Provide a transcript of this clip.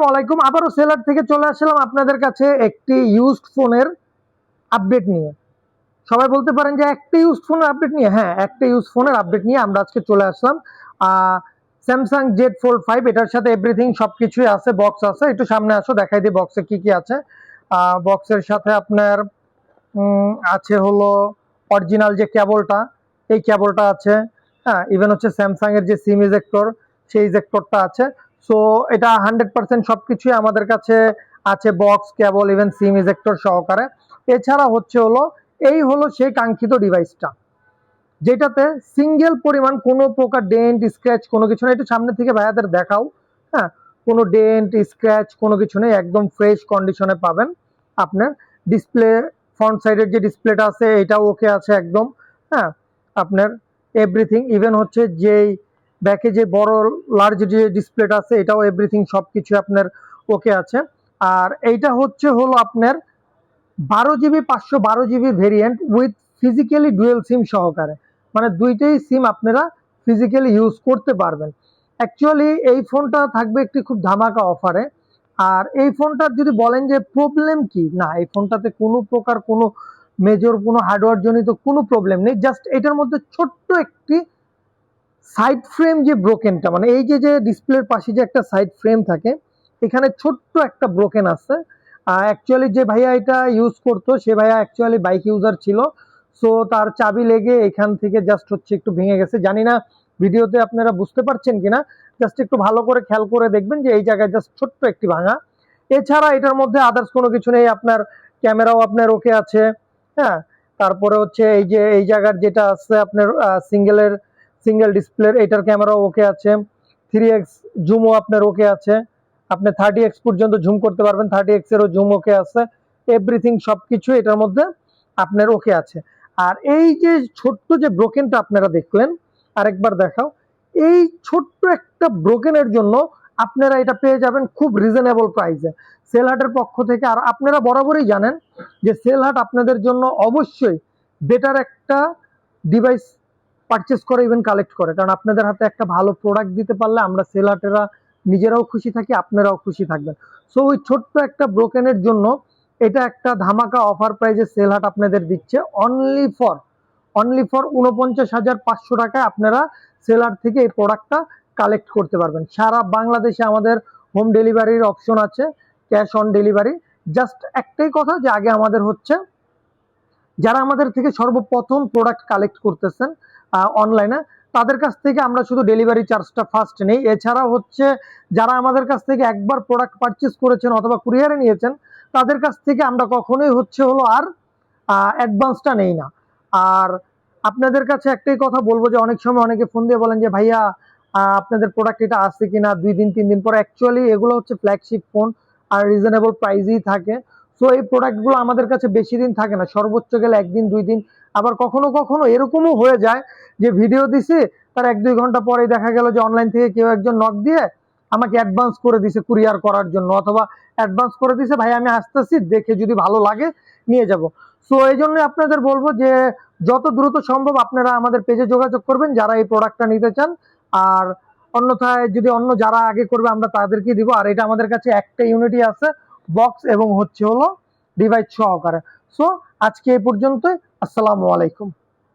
ওয়ালাইকুম, আবারও সেলার থেকে চলে আসলাম আপনাদের কাছে একটি ইউজড ফোনের আপডেট নিয়ে। সবাই বলতে পারেন যে একটা ইউজড ফোনের আপডেট নিয়ে, হ্যাঁ একটা ইউজ ফোনের আপডেট নিয়ে আমরা আজকে চলে আসলাম। স্যামসাং জেড ফোল্ড 5, এটার সাথে এভরিথিং সবকিছুই আছে, বক্স আছে। একটু সামনে আসো, দেখাই দিই বক্সে কি কি আছে। বক্সের সাথে আপনার আছে হলো অরিজিনাল যে কেবলটা, এই কেবলটা আছে। হ্যাঁ, ইভেন হচ্ছে স্যামসাং এর যে সিম ইজেক্টর, সেই ইজেক্টরটা আছে। সো এটা 100% সবকিছুই আমাদের কাছে আছে, বক্স, কেবল, ইভেন সিম ইজেক্টর সহকারে। এছাড়া হচ্ছে হলো এই হলো সেই কাঙ্ক্ষিত ডিভাইসটা, যেটাতে সিঙ্গেল পরিমাণ কোনো প্রকার ডেন্ট স্ক্র্যাচ কোনো কিছু নেই। একটু সামনে থেকে ভাইয়াদের দেখাও। হ্যাঁ, কোনো ডেন্ট স্ক্র্যাচ কোনো কিছু নেই, একদম ফ্রেশ কন্ডিশনে পাবেন। আপনার ডিসপ্লে, ফ্রন্ট সাইডের যে ডিসপ্লেটা আছে এটাও ওকে আছে একদম। হ্যাঁ, আপনার এভরিথিং, ইভেন হচ্ছে যেই ব্যাকে যে বড় লার্জ যে ডিসপ্লেটা আছে এটাও এভরিথিং সবকিছু আপনার ওকে আছে। আর এইটা হচ্ছে হলো আপনার 12 GB 512 GB variant with physically dual SIM সহকারে, মানে দুইটাই সিম আপনারা ফিজিক্যালি ইউজ করতে পারবেন। অ্যাকচুয়ালি এই ফোনটা থাকবে একটি খুব ধামাকা অফারে। আর এই ফোনটার যদি বলেন যে প্রবলেম কি, না এই ফোনটাতে কোনো প্রকার কোনো মেজর কোনো হার্ডওয়্যার জনিত কোনো প্রবলেম নেই। জাস্ট এটার মধ্যে ছোট্ট একটি সাইড ফ্রেম যে ব্রোকেনটা, মানে এই যে যে ডিসপ্লের পাশে যে একটা সাইড ফ্রেম থাকে, এখানে ছোট্ট একটা ব্রোকেন আছে। অ্যাকচুয়ালি যে ভাইয়া এটা ইউজ করতো সে ভাইয়া অ্যাকচুয়ালি বাইক ইউজার ছিল। সো তার চাবি লেগে এখান থেকে জাস্ট হচ্ছে একটু ভেঙে গেছে। জানি না ভিডিওতে আপনারা বুঝতে পারছেন কিনা, জাস্ট একটু ভালো করে খেয়াল করে দেখবেন যে এই জায়গায় জাস্ট ছোট্ট একটি ভাঙা। এছাড়া এটার মধ্যে আদার্স কোনো কিছু নেই। আপনার ক্যামেরাও আপনার ওকে আছে। হ্যাঁ, তারপরে হচ্ছে এই যে এই জায়গার যেটা আছে আপনার সিঙ্গেল ডিসপ্লের, এটার ক্যামেরাও ওকে আছে। 3x জুমও আপনার ওকে আছে। আপনি 30x পর্যন্ত জুম করতে পারবেন, 30x এরও জুম ওকে আছে। এভরিথিং সবকিছু এটার মধ্যে আপনার ওকে আছে। আর এই যে ছোট্ট যে ব্রোকেনটা আপনারা দেখলেন, আরেকবার দেখাও, এই ছোট্ট একটা ব্রোকেনের জন্য আপনারা এটা পেয়ে যাবেন খুব রিজনেবল প্রাইসে সেলহাটের পক্ষ থেকে। আর আপনারা বরাবরই জানেন যে সেলহাট আপনাদের জন্য অবশ্যই বেটার একটা ডিভাইস পারচেস করে, ইভেন কালেক্ট করে, কারণ আপনাদের হাতে একটা ভালো প্রোডাক্ট দিতে পারলে আমরা সেলাটেরা নিজেরাও খুশি থাকি, আপনারাও খুশি থাকবেন। সো ওই ছোট্ট একটা ব্রোকেনের জন্য এটা একটা ধামাকা অফার প্রাইজে সেলহাট আপনাদের দিচ্ছে। অনলি ফর 49,500 টাকায় আপনারা সেলার থেকে এই প্রোডাক্টটা কালেক্ট করতে পারবেন। সারা বাংলাদেশে আমাদের হোম ডেলিভারির অপশন আছে, ক্যাশ অন ডেলিভারি। জাস্ট একটাই কথা যে আগে আমাদের হচ্ছে যারা আমাদের থেকে সর্বপ্রথম প্রোডাক্ট কালেক্ট করতেছেন অনলাইনে, তাদের কাছ থেকে আমরা শুধু ডেলিভারি চার্জটা ফার্স্ট নেই। এছাড়া হচ্ছে যারা আমাদের কাছ থেকে একবার প্রোডাক্ট পারচেস করেছেন অথবা কুরিয়ারে নিয়েছেন, তাদের কাছ থেকে আমরা কখনোই হচ্ছে হলো আর অ্যাডভান্সটা নেই না। আর আপনাদের কাছে একটাই কথা বলবো যে অনেক সময় অনেকে ফোন দিয়ে বলেন যে ভাইয়া আপনাদের প্রোডাক্ট এটা আছে কিনা 2 দিন 3 দিন পরে। অ্যাকচুয়ালি এগুলো হচ্ছে ফ্ল্যাগশিপ ফোন আর রিজনেবল প্রাইসেই থাকে। সো এই প্রোডাক্টগুলো আমাদের কাছে বেশি দিন থাকে না, সর্বোচ্চ গেলে 1 দিন 2 দিন। আবার কখনো কখনো এরকমও হয়ে যায় যে ভিডিও দিছি তার 1-2 ঘন্টা পরে দেখা গেল যে অনলাইন থেকে কেউ একজন নক দিয়ে আমাকে অ্যাডভান্স করে দিছে কুরিয়ার করার জন্য, অথবা অ্যাডভান্স করে দিছে ভাই আমি আসতেছি, দেখে যদি ভালো লাগে নিয়ে যাব। সো এই জন্য আপনাদের বলবো যে যত দ্রুত সম্ভব আপনারা আমাদের পেজে যোগাযোগ করবেন যারা এই প্রোডাক্টটা নিতে চান। আর অন্যথায় যদি অন্য যারা আগে করবে আমরা তাদেরকে দিব। আর এটা আমাদের কাছে একটা ইউনিটই আছে, বক্স এবং হচ্ছে হলো ডিভাইস সহকারে। সো আজকে এই পর্যন্তই। আসসালামু আলাইকুম।